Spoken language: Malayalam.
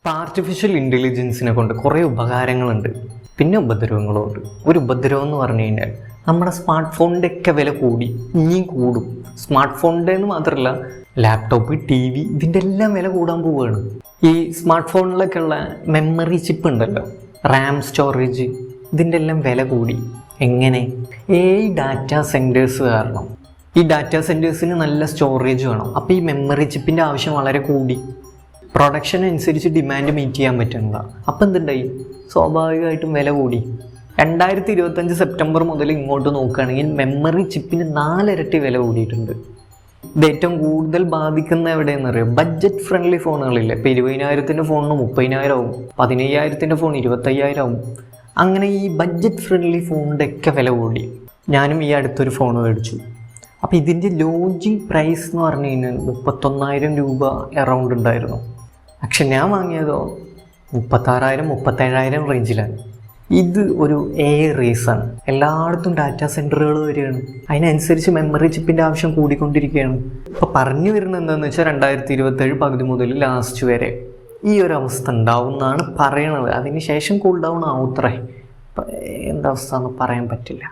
ഇപ്പോൾ ആർട്ടിഫിഷ്യൽ ഇൻ്റലിജൻസിനെ കൊണ്ട് കുറേ ഉപകാരങ്ങളുണ്ട്, പിന്നെ ഉപദ്രവങ്ങളുമുണ്ട്. ഒരു ഉപദ്രവം എന്ന് പറഞ്ഞു കഴിഞ്ഞാൽ നമ്മുടെ സ്മാർട്ട് ഫോണിൻ്റെ ഒക്കെ വില കൂടി, ഇനിയും കൂടും. സ്മാർട്ട് ഫോണിൻ്റെ എന്ന് മാത്രമല്ല, ലാപ്ടോപ്പ്, ടി വി, ഇതിൻ്റെ എല്ലാം വില കൂടാൻ പോവുകയാണ്. ഈ സ്മാർട്ട് ഫോണിലൊക്കെ ഉള്ള മെമ്മറി ചിപ്പ് ഉണ്ടല്ലോ, റാം, സ്റ്റോറേജ്, ഇതിൻ്റെ എല്ലാം വില കൂടി. എങ്ങനെ? ഡാറ്റാ സെൻറ്റേഴ്സ് കാരണം. ഈ ഡാറ്റാ സെൻറ്റേഴ്സിന് നല്ല സ്റ്റോറേജ് വേണം. അപ്പോൾ ഈ മെമ്മറി ചിപ്പിൻ്റെ ആവശ്യം വളരെ കൂടി. പ്രൊഡക്ഷൻ അനുസരിച്ച് ഡിമാൻഡ് മീറ്റ് ചെയ്യാൻ പറ്റുന്നതാ. അപ്പം എന്തുണ്ടായി? സ്വാഭാവികമായിട്ടും വില കൂടി. 2025 സെപ്റ്റംബർ മുതൽ ഇങ്ങോട്ട് നോക്കുകയാണെങ്കിൽ മെമ്മറി ചിപ്പിന് 4 ഇരട്ടി വില കൂടിയിട്ടുണ്ട്. ഇത് ഏറ്റവും കൂടുതൽ ബാധിക്കുന്ന എവിടെയെന്ന് അറിയാം? ബഡ്ജറ്റ് ഫ്രണ്ട്ലി ഫോണുകളില്ലേ. ഇപ്പോൾ 20,000 ഫോണിന് 30,000 ആവും, 15,000 ഫോൺ 25,000 ആവും. അങ്ങനെ ഈ ബഡ്ജറ്റ് ഫ്രണ്ട്ലി ഫോണിൻ്റെ ഒക്കെ വില കൂടി. ഞാനും ഈ അടുത്തൊരു ഫോൺ മേടിച്ചു. അപ്പോൾ ഇതിൻ്റെ ലോഞ്ചിങ് പ്രൈസ് എന്ന് പറഞ്ഞു കഴിഞ്ഞാൽ 31,000 രൂപ അറൗണ്ട് ഉണ്ടായിരുന്നു. പക്ഷെ ഞാൻ വാങ്ങിയതോ 36,000 37,000 റേഞ്ചിലാണ്. ഇത് ഒരു റേസാണ്. എല്ലായിടത്തും ഡാറ്റാ സെൻറ്ററുകൾ വരികയാണ്. അതിനനുസരിച്ച് മെമ്മറി ചിപ്പിൻ്റെ ആവശ്യം കൂടിക്കൊണ്ടിരിക്കുകയാണ്. ഇപ്പോൾ പറഞ്ഞു വരുന്നത് എന്താണെന്ന് വെച്ചാൽ 2027 പകുതി മുതൽ ലാസ്റ്റ് വരെ ഈ ഒരു അവസ്ഥ ഉണ്ടാവും എന്നാണ് പറയണത്. അതിന് ശേഷം കൂൾ ഡൗൺ ആവുത്രേ. എന്താ അവസ്ഥ എന്ന് പറയാൻ പറ്റില്ല.